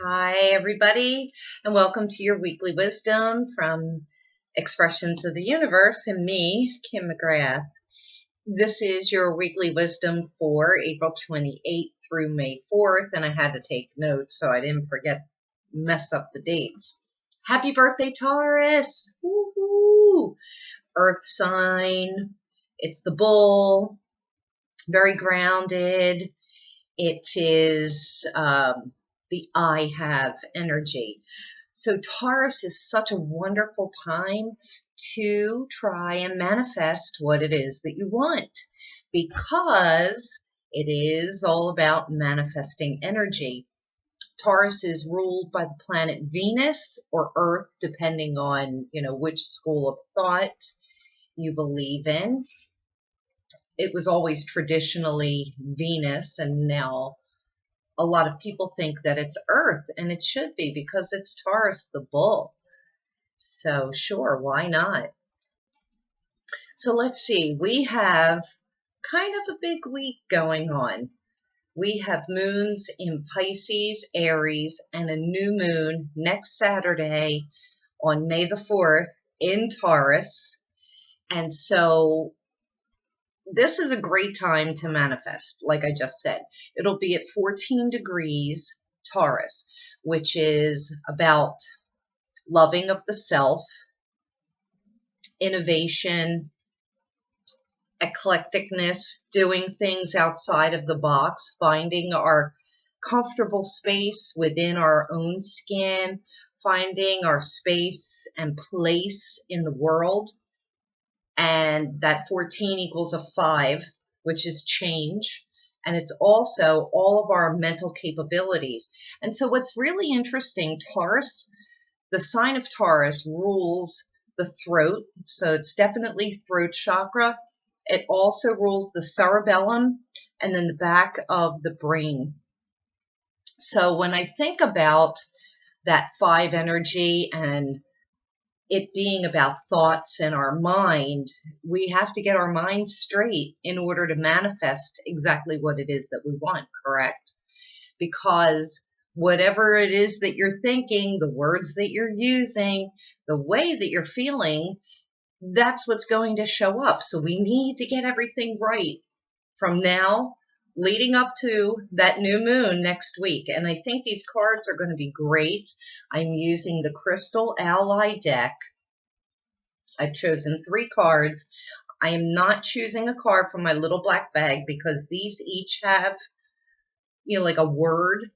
Hi, everybody, and welcome to your weekly wisdom from Expressions of the Universe and me, Kim McGrath. This is your weekly wisdom for April 28th through May 4th, and I had to take notes so I didn't mess up the dates. Happy birthday, Taurus! Woohoo! Earth sign. It's the bull. Very grounded. It is the I have energy. So Taurus is such a wonderful time to try and manifest what it is that you want, because it is all about manifesting energy. Taurus is ruled by the planet Venus or Earth, depending on, which school of thought you believe in. It was always traditionally Venus, and now a lot of people think that it's Earth, and it should be because it's Taurus, the bull. So sure, why not? So let's see, we have kind of a big week going on. We have moons in Pisces, Aries, and a new moon next Saturday on May the 4th in Taurus. And so this is a great time to manifest, like I just said. It'll be at 14 degrees Taurus, which is about loving of the self, innovation, eclecticness, doing things outside of the box, finding our comfortable space within our own skin, finding our space and place in the world. And that 14 equals a 5, which is change. And it's also all of our mental capabilities. And so what's really interesting, Taurus, the sign of Taurus rules the throat. So it's definitely throat chakra. It also rules the cerebellum and then the back of the brain. So when I think about that 5 energy and it being about thoughts in our mind, we have to get our mind straight in order to manifest exactly what it is that we want, correct? Because whatever it is that you're thinking, the words that you're using, the way that you're feeling, that's what's going to show up. So we need to get everything right from now leading up to that new moon next week. And I think these cards are going to be great. I'm using the Crystal Ally deck. I've chosen 3 cards. I am not choosing a card from my little black bag because these each have, like a word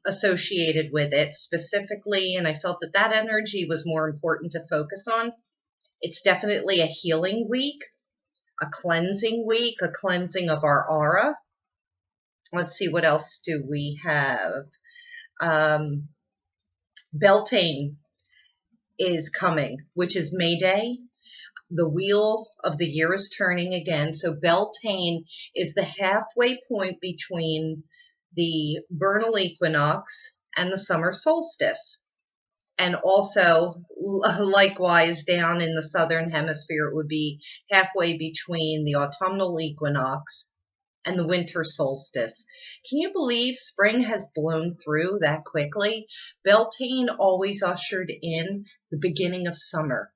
associated with it specifically. And I felt that that energy was more important to focus on. It's definitely a healing week, a cleansing week, a cleansing of our aura. Let's see, what else do we have? Beltane is coming, which is May Day. The wheel of the year is turning again. So Beltane is the halfway point between the vernal equinox and the summer solstice. And also, likewise, down in the southern hemisphere, it would be halfway between the autumnal equinox and the winter solstice. Can you believe spring has blown through that quickly? Beltane always ushered in the beginning of summer.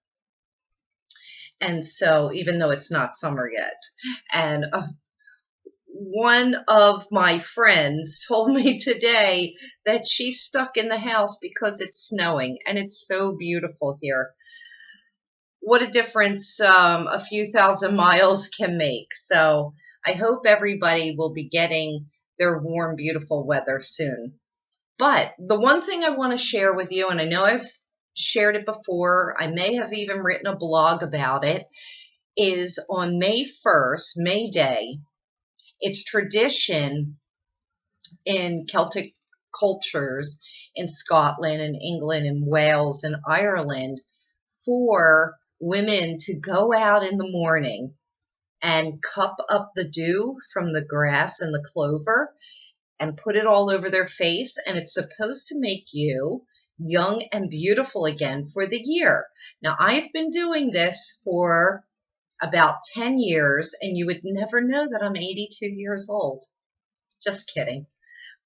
And so, even though it's not summer yet. And one of my friends told me today that she's stuck in the house because it's snowing, and it's so beautiful here. What a difference a few thousand miles can make. So I hope everybody will be getting their warm, beautiful weather soon. But the one thing I want to share with you, and I know I've shared it before, I may have even written a blog about it, is on May 1st, May Day. It's tradition in Celtic cultures in Scotland and England and Wales and Ireland for women to go out in the morning and cup up the dew from the grass and the clover and put it all over their face. And it's supposed to make you young and beautiful again for the year. Now, I've been doing this for about 10 years, and you would never know that I'm 82 years old. Just kidding.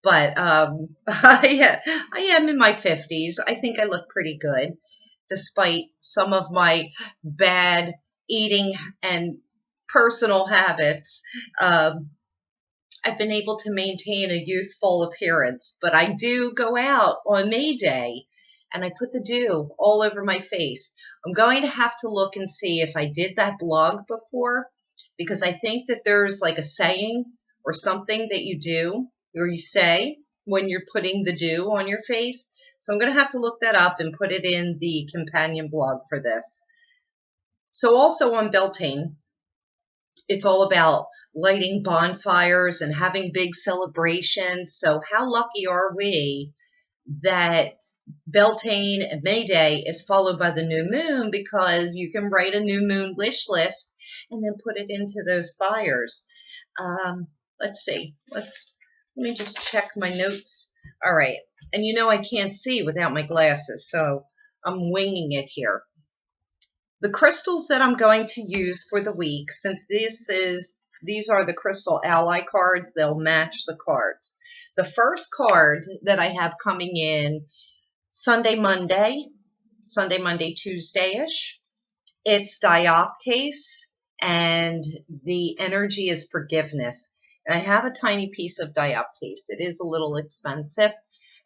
But I am in my 50s. I think I look pretty good, despite some of my bad eating and personal habits. Um, I've been able to maintain a youthful appearance, but I do go out on May Day and I put the dew all over my face. I'm going to have to look and see if I did that blog before, because I think that there's like a saying or something that you do or you say when you're putting the dew on your face. So I'm going to have to look that up and put it in the companion blog for this. So also on Beltane, it's all about lighting bonfires and having big celebrations. So how lucky are we that Beltane and May Day is followed by the new moon, because you can write a new moon wish list and then put it into those fires. Let's see. Let me just check my notes. All right. And you know I can't see without my glasses, so I'm winging it here. The crystals that I'm going to use for the week, since these are the crystal ally cards, they'll match the cards. The first card that I have coming in Sunday, Monday, Tuesday-ish, it's dioptase, and the energy is forgiveness. And I have a tiny piece of dioptase. It is a little expensive,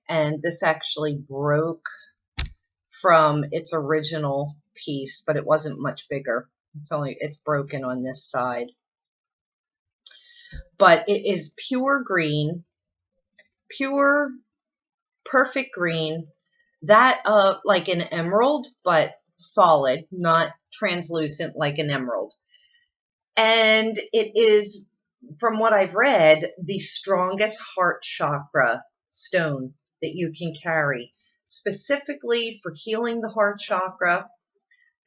and this actually broke from its original piece, but it wasn't much bigger. It's broken on this side. But it is pure green, pure, perfect green, that like an emerald, but solid, not translucent like an emerald. And it is, from what I've read, the strongest heart chakra stone that you can carry, specifically for healing the heart chakra.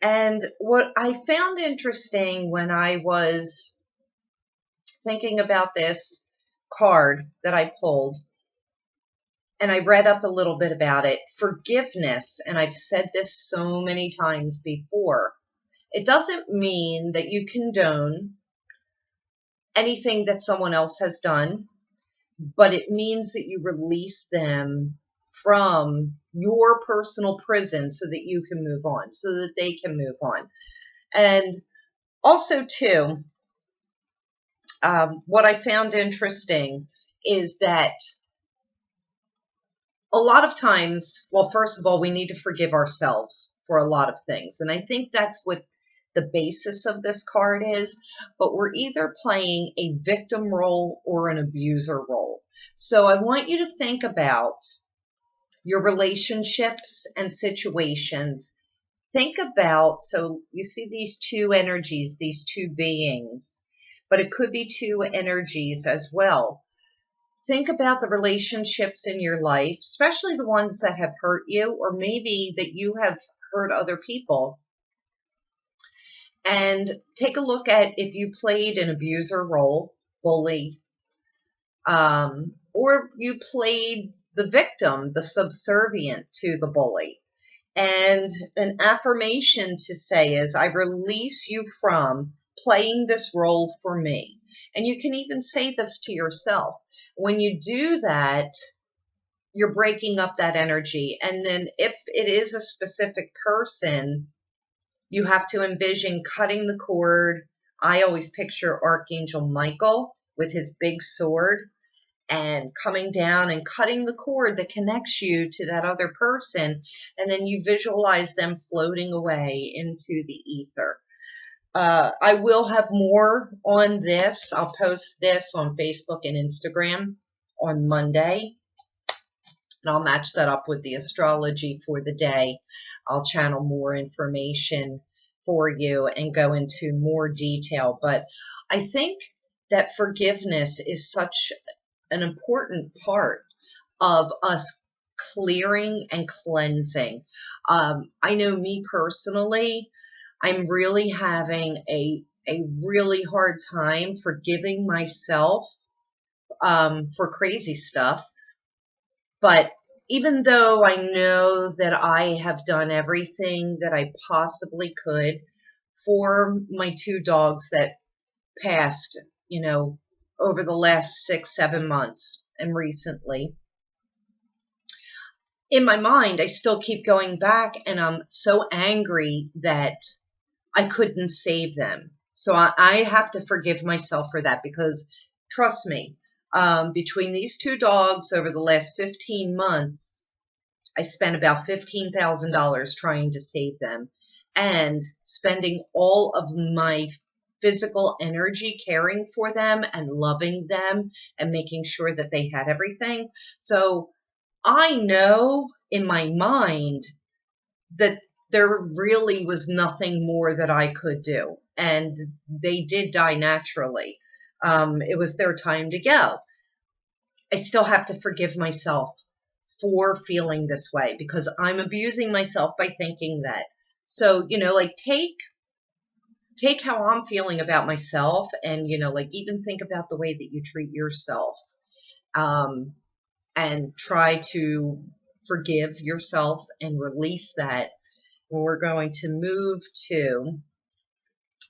And what I found interesting when I was thinking about this card that I pulled, and I read up a little bit about it, forgiveness, and I've said this so many times before, it doesn't mean that you condone anything that someone else has done, but it means that you release them from your personal prison so that you can move on, so that they can move on. And also, too, what I found interesting is that a lot of times, well, first of all, we need to forgive ourselves for a lot of things. And I think that's what the basis of this card is. But we're either playing a victim role or an abuser role. So I want you to think about your relationships and situations. Think about, so you see these two energies, these two beings, but it could be two energies as well. Think about the relationships in your life, especially the ones that have hurt you, or maybe that you have hurt other people. And take a look at if you played an abuser role, bully, or you played the victim, the subservient to the bully. And an affirmation to say is, I release you from playing this role for me. And you can even say this to yourself. When you do that, you're breaking up that energy. And then if it is a specific person, you have to envision cutting the cord. I always picture Archangel Michael with his big sword and coming down and cutting the cord that connects you to that other person. And then you visualize them floating away into the ether. I will have more on this. I'll post this on Facebook and Instagram on Monday. And I'll match that up with the astrology for the day. I'll channel more information for you and go into more detail. But I think that forgiveness is such an important part of us clearing and cleansing. I know me personally, I'm really having a really hard time forgiving myself for crazy stuff. But even though I know that I have done everything that I possibly could for my two dogs that passed, over the last 6-7 months, and recently. In my mind, I still keep going back, and I'm so angry that I couldn't save them. So I have to forgive myself for that, because trust me, between these two dogs over the last 15 months, I spent about $15,000 trying to save them, and spending all of my physical energy caring for them and loving them and making sure that they had everything. So I know in my mind that there really was nothing more that I could do. And they did die naturally. It was their time to go. I still have to forgive myself for feeling this way, because I'm abusing myself by thinking that. So, like take how I'm feeling about myself, and, like, even think about the way that you treat yourself. And try to forgive yourself and release that. We're going to move to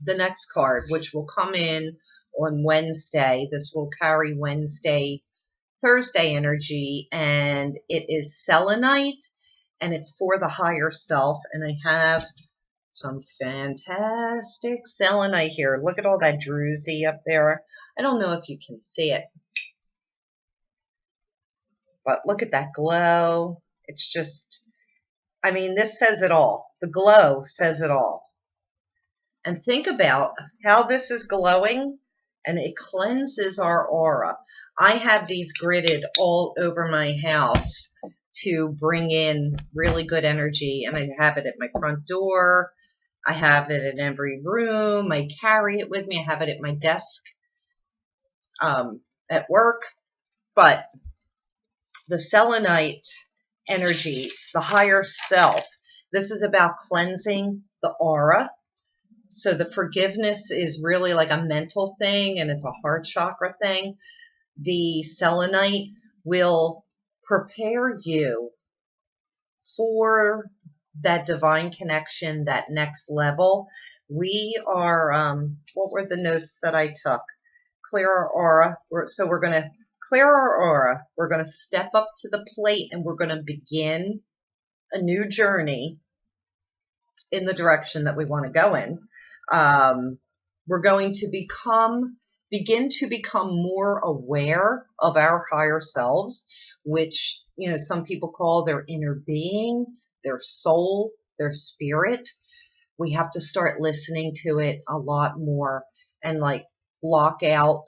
the next card, which will come in on Wednesday. This will carry Wednesday, Thursday energy, and it is selenite, and it's for the higher self. And I have some fantastic selenite here. Look at all that druzy up there. I don't know if you can see it, but look at that glow. It's just, I mean, this says it all. The glow says it all. And think about how this is glowing, and it cleanses our aura. I have these gridded all over my house to bring in really good energy, and I have it at my front door. I have it in every room. I carry it with me. I have it at my desk at work. But the selenite energy, the higher self, this is about cleansing the aura. So the forgiveness is really like a mental thing, and it's a heart chakra thing. The selenite will prepare you for that divine connection, that next level. We are, what were the notes that I took? Clear our aura. So we're going to clear our aura. We're going to step up to the plate, and we're going to begin a new journey in the direction that we want to go in. We're going to begin to become more aware of our higher selves, which, some people call their inner being, their soul, their spirit. We have to start listening to it a lot more, and like block out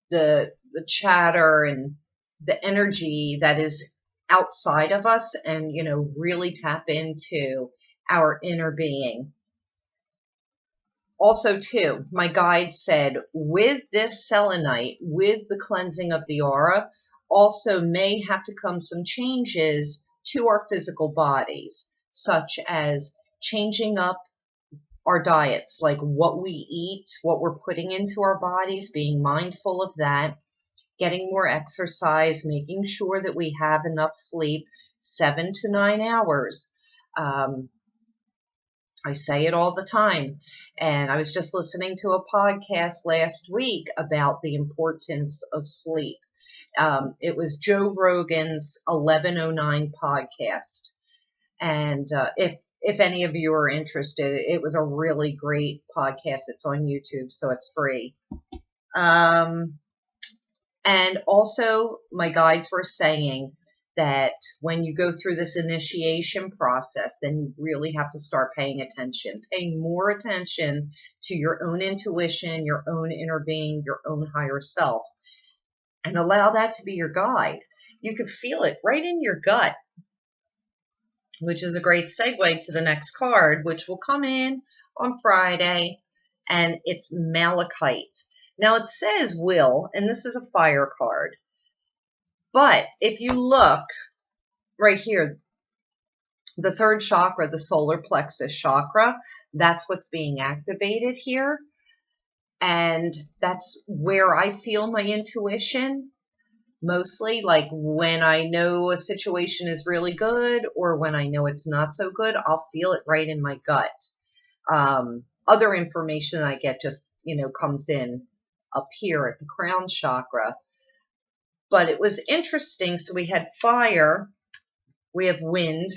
the chatter and the energy that is outside of us, and, really tap into our inner being. Also, too, my guide said, with this selenite, with the cleansing of the aura, also may have to come some changes to our physical bodies, such as changing up our diets, like what we eat, what we're putting into our bodies, being mindful of that, getting more exercise, making sure that we have enough sleep, 7 to 9 hours. I say it all the time. And I was just listening to a podcast last week about the importance of sleep. It was Joe Rogan's 1109 podcast. And if any of you are interested, it was a really great podcast. It's on YouTube, so it's free. And also, my guides were saying that when you go through this initiation process, then you really have to start paying more attention to your own intuition, your own inner being, your own higher self, and allow that to be your guide. You can feel it right in your gut, which is a great segue to the next card, which will come in on Friday, and it's Malachite. Now it says will, and this is a fire card. But if you look right here, the third chakra, the solar plexus chakra, that's what's being activated here. And that's where I feel my intuition mostly, like when I know a situation is really good or when I know it's not so good, I'll feel it right in my gut. Other information I get just, comes in up here at the crown chakra. But it was interesting. So we had fire, we have wind,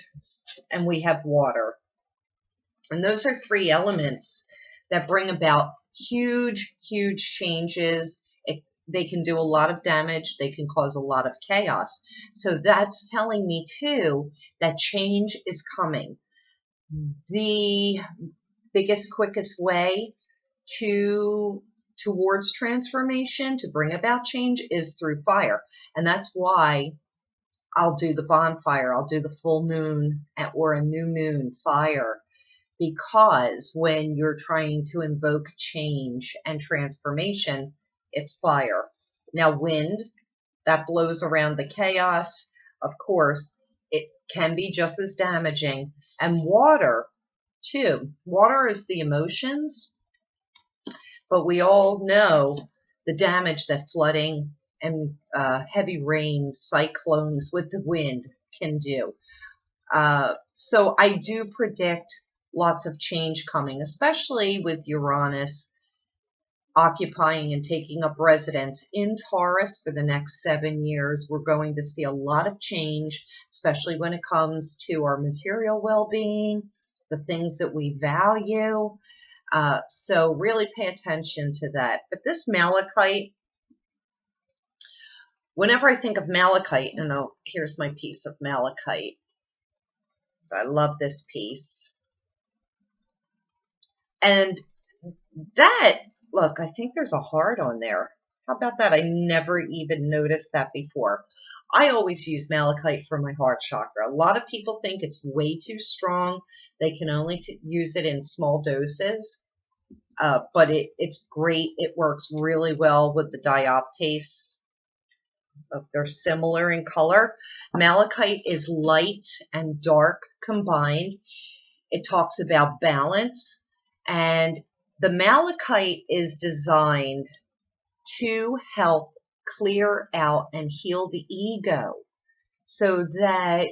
and we have water. And those are three elements that bring about huge, huge changes. They can do a lot of damage. They can cause a lot of chaos. So that's telling me, too, that change is coming. The biggest, quickest way towards transformation, to bring about change, is through fire. And that's why I'll do the bonfire. I'll do the full moon or a new moon fire. Because when you're trying to invoke change and transformation, it's fire. Now, wind, that blows around the chaos. Of course, it can be just as damaging. And water, too. Water is the emotions. But we all know the damage that flooding and heavy rains, cyclones with the wind can do. So I do predict lots of change coming, especially with Uranus occupying and taking up residence in Taurus for the next 7 years. We're going to see a lot of change, especially when it comes to our material well-being, the things that we value. So really pay attention to that. But this malachite, whenever I think of malachite, here's my piece of malachite. So I love this piece. And that, look, I think there's a heart on there. How about that? I never even noticed that before. I always use malachite for my heart chakra. A lot of people think it's way too strong. They can only use it in small doses. But it's great. It works really well with the dioptase. They're similar in color. Malachite is light and dark combined. It talks about balance. And the malachite is designed to help clear out and heal the ego so that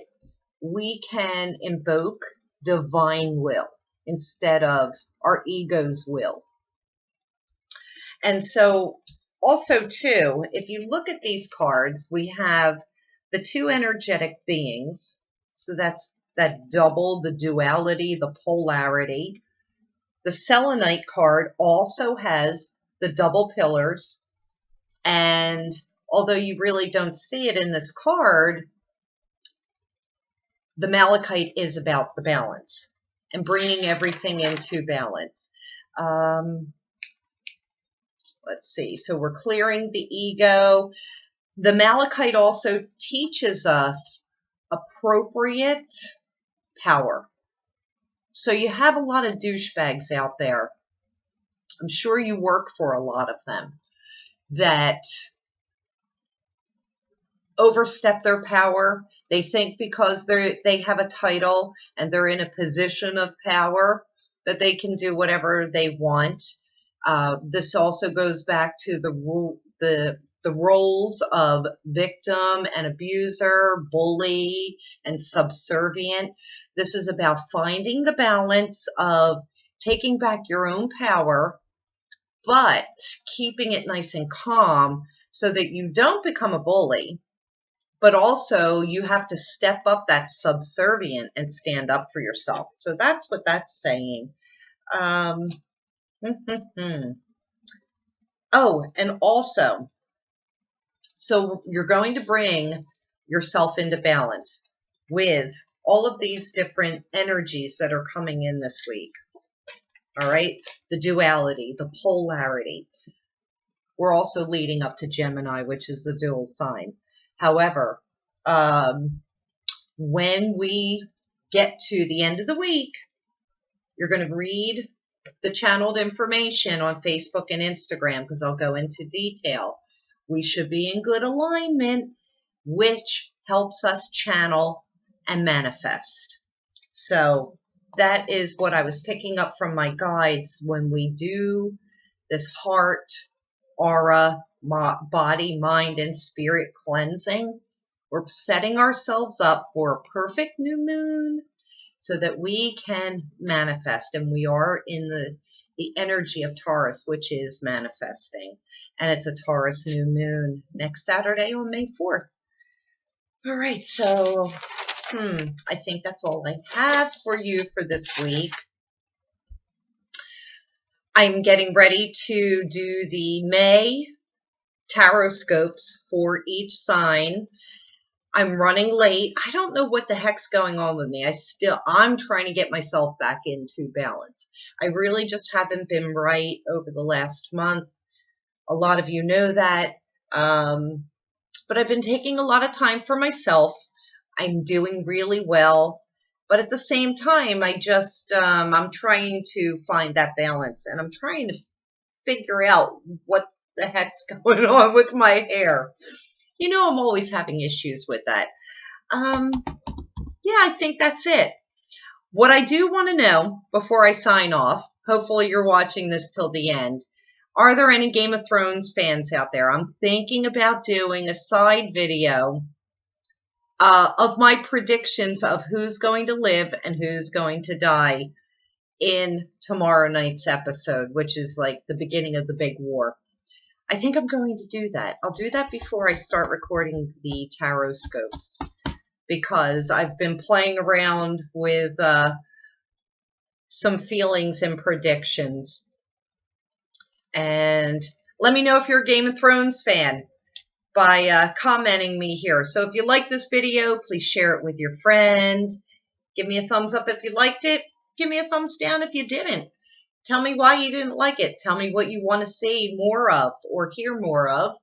we can invoke divine will instead of our ego's will. And so also, too, if you look at these cards, we have the two energetic beings. So that's that double, the duality, the polarity. The selenite card also has the double pillars. And although you really don't see it in this card, the malachite is about the balance and bringing everything into balance. Let's see. So we're clearing the ego. The malachite also teaches us appropriate power. So you have a lot of douchebags out there. I'm sure you work for a lot of them that overstep their power. They think because they have a title and they're in a position of power that they can do whatever they want. This also goes back to the roles of victim and abuser, bully, and subservient. This is about finding the balance of taking back your own power, but keeping it nice and calm so that you don't become a bully, but also you have to step up that subservient and stand up for yourself. So that's what that's saying. Oh, and also, so you're going to bring yourself into balance with all of these different energies that are coming in this week. All right, the duality, the polarity. We're also leading up to Gemini, which is the dual sign. However, when we get to the end of the week, you're going to read the channeled information on Facebook and Instagram because I'll go into detail. We should be in good alignment, which helps us channel and manifest. So that is what I was picking up from my guides when we do this heart, aura, body, mind, and spirit cleansing. We're setting ourselves up for a perfect new moon so that we can manifest. And we are in the energy of Taurus, which is manifesting. and it's a Taurus new moon next Saturday on May 4th. All right, so I think that's all I have for you for this week. I'm getting ready to do the May tarot scopes for each sign. I'm running late. I don't know what the heck's going on with me. I'm trying to get myself back into balance. I really just haven't been right over the last month. A lot of you know that. But I've been taking a lot of time for myself. I'm doing really well. But at the same time, I'm trying to find that balance. And I'm trying to figure out what the heck's going on with my hair. You know, I'm always having issues with that. Yeah, I think that's it. What I do want to know before I sign off, hopefully you're watching this till the end, are there any Game of Thrones fans out there? I'm thinking about doing a side video of my predictions of who's going to live and who's going to die in tomorrow night's episode, which is like the beginning of the big war. I think I'm going to do that. I'll do that before I start recording the tarot scopes, because I've been playing around with some feelings and predictions. And let me know if you're a Game of Thrones fan by commenting me here. So if you like this video, please share it with your friends. Give me a thumbs up if you liked it. Give me a thumbs down if you didn't. Tell me why you didn't like it. Tell me what you want to see more of or hear more of.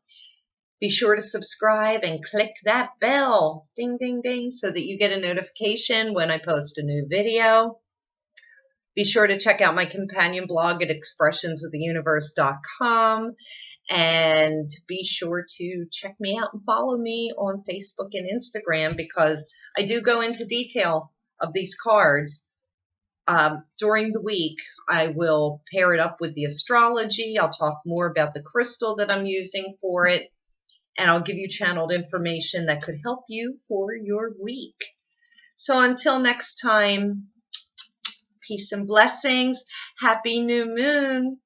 Be sure to subscribe and click that bell, ding, ding, ding, so that you get a notification when I post a new video. Be sure to check out my companion blog at expressionsoftheuniverse.com. And be sure to check me out and follow me on Facebook and Instagram, because I do go into detail of these cards. During the week, I will pair it up with the astrology. I'll talk more about the crystal that I'm using for it. And I'll give you channeled information that could help you for your week. So until next time, peace and blessings. Happy new moon.